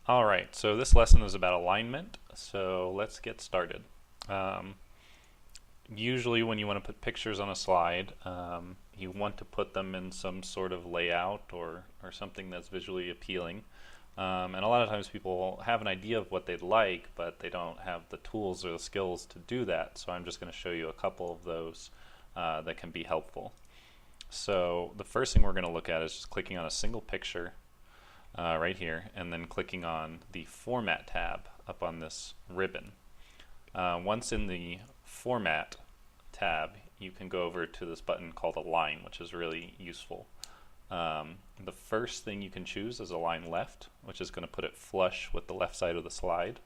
Alright, so this lesson is about alignment, so let's get started. Um, Usually when you want to put pictures on a slide, you want to put them in some sort of layout or something that's visually appealing. And a lot of times people have an idea of what they'd like, but they don't have the tools or the skills to do that, so I'm just going to show you a couple of those that can be helpful. So the first thing we're going to look at is just clicking on a single picture right here, and then clicking on the Format tab up on this ribbon. Once in the Format tab, you can go over to this button called Align, which is really useful. The first thing you can choose is Align Left, which is going to put it flush with the left side of the slide.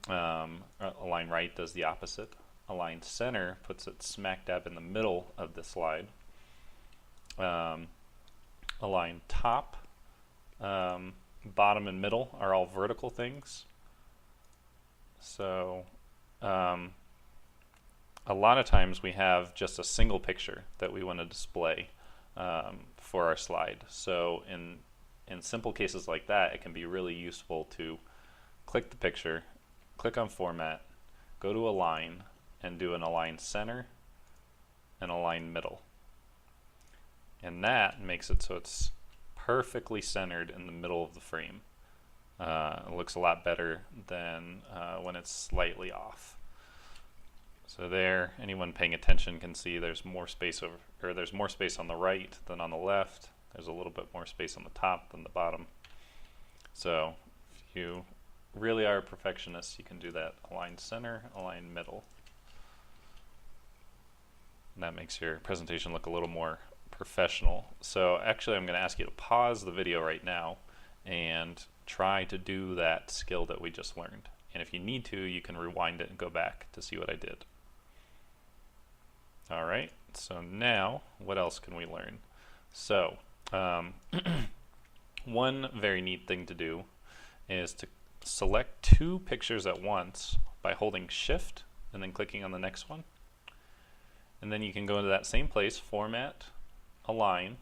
Align Right does the opposite. Align Center puts it smack dab in the middle of the slide. Align Top, bottom and middle are all vertical things. So a lot of times we have just a single picture that we want to display for our slide. So in simple cases like that, it can be really useful to click the picture, click on Format, go to Align, and do an Align Center and Align Middle. And that makes it so it's perfectly centered in the middle of the frame. It looks a lot better than when it's slightly off. So there, anyone paying attention can see there's more space there's more space on the right than on the left. There's a little bit more space on the top than the bottom. So if you really are a perfectionist, you can do that. Align center, align middle. And that makes your presentation look a little more professional. So actually I'm going to ask you to pause the video right now and try to do that skill that we just learned. And if you need to, you can rewind it and go back to see what I did. Alright, so now what else can we learn? So one very neat thing to do is to select two pictures at once by holding Shift and then clicking on the next one. And then you can go into that same place, Format, Align,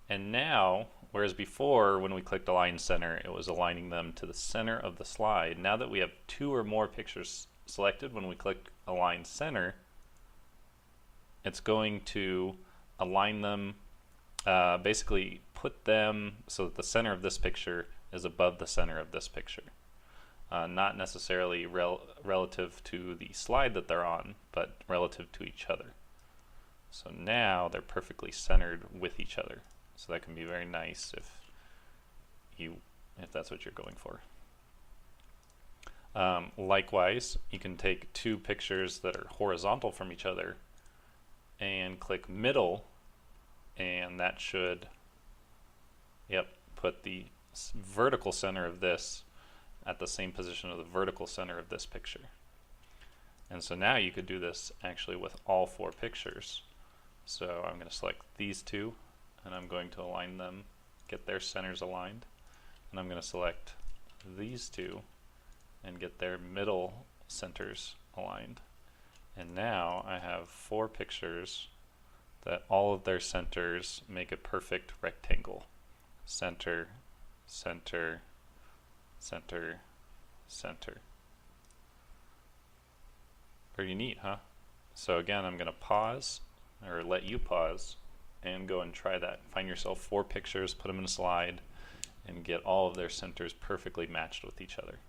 and now, whereas before when we clicked Align Center, it was aligning them to the center of the slide. Now that we have two or more pictures selected, when we click Align Center, it's going to align them, basically put them so that the center of this picture is above the center of this picture. Not necessarily relative to the slide that they're on, but relative to each other. So now they're perfectly centered with each other. So that can be very nice if that's what you're going for. Likewise, you can take two pictures that are horizontal from each other and click Middle, and that should put the vertical center of this at the same position of the vertical center of this picture. And so now you could do this actually with all four pictures. So I'm going to select these two, and I'm going to align them, get their centers aligned, and I'm going to select these two and get their middle centers aligned. And now I have four pictures that all of their centers make a perfect rectangle. Center, center, center, center. Pretty neat, huh? So again, I'm going to pause, or let you pause, and go and try that. Find yourself four pictures, put them in a slide, and get all of their centers perfectly matched with each other.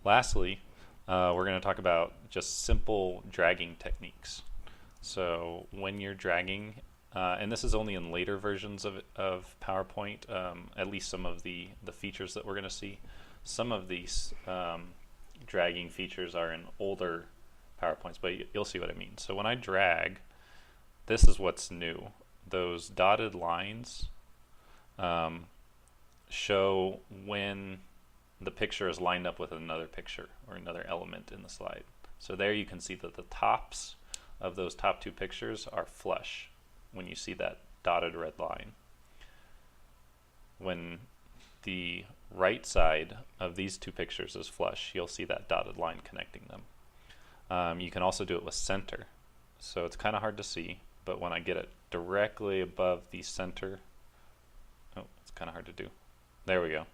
Lastly, we're going to talk about just simple dragging techniques. So when you're dragging, and this is only in later versions of PowerPoint, at least some of the features that we're going to see. Some of these dragging features are in older PowerPoints, but you'll see what I mean. So when I drag, this is what's new. Those dotted lines show when the picture is lined up with another picture or another element in the slide. So there you can see that the tops of those top two pictures are flush when you see that dotted red line. When the right side of these two pictures is flush, you'll see that dotted line connecting them. You can also do it with center. So it's kind of hard to see, but when I get it directly above the center, to do. There we go.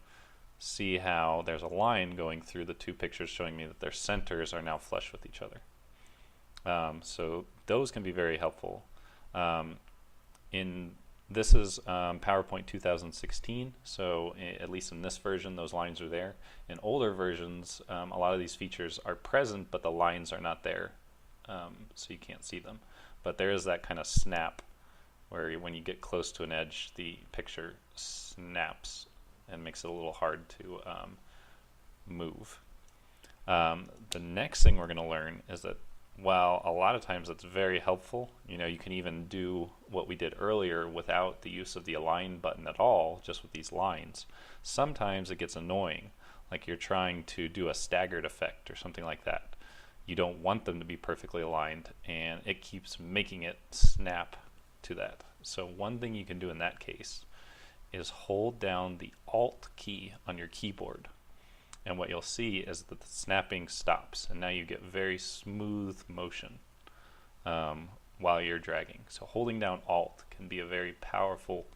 See how there's a line going through the two pictures showing me that their centers are now flush with each other. So those can be very helpful. This is PowerPoint 2016, so at least in this version those lines are there. In older versions, a lot of these features are present but the lines are not there, so you can't see them. But there is that kind of snap where when you get close to an edge the picture snaps and makes it a little hard to move. The next thing we're going to learn is that while a lot of times it's very helpful, you can even do what we did earlier without the use of the align button at all, just with these lines. Sometimes it gets annoying, like you're trying to do a staggered effect or something like that. You don't want them to be perfectly aligned and it keeps making it snap to that. So one thing you can do in that case is hold down the Alt key on your keyboard. And what you'll see is that the snapping stops, and now you get very smooth motion while you're dragging. So holding down Alt can be a very powerful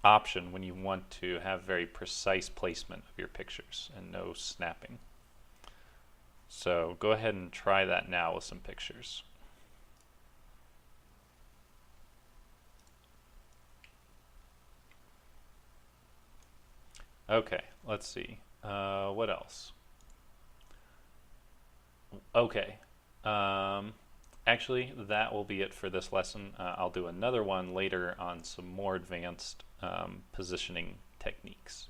option when you want to have very precise placement of your pictures and no snapping. So go ahead and try that now with some pictures. Okay, let's see. What else? Okay. Actually, that will be it for this lesson. I'll do another one later on some more advanced positioning techniques.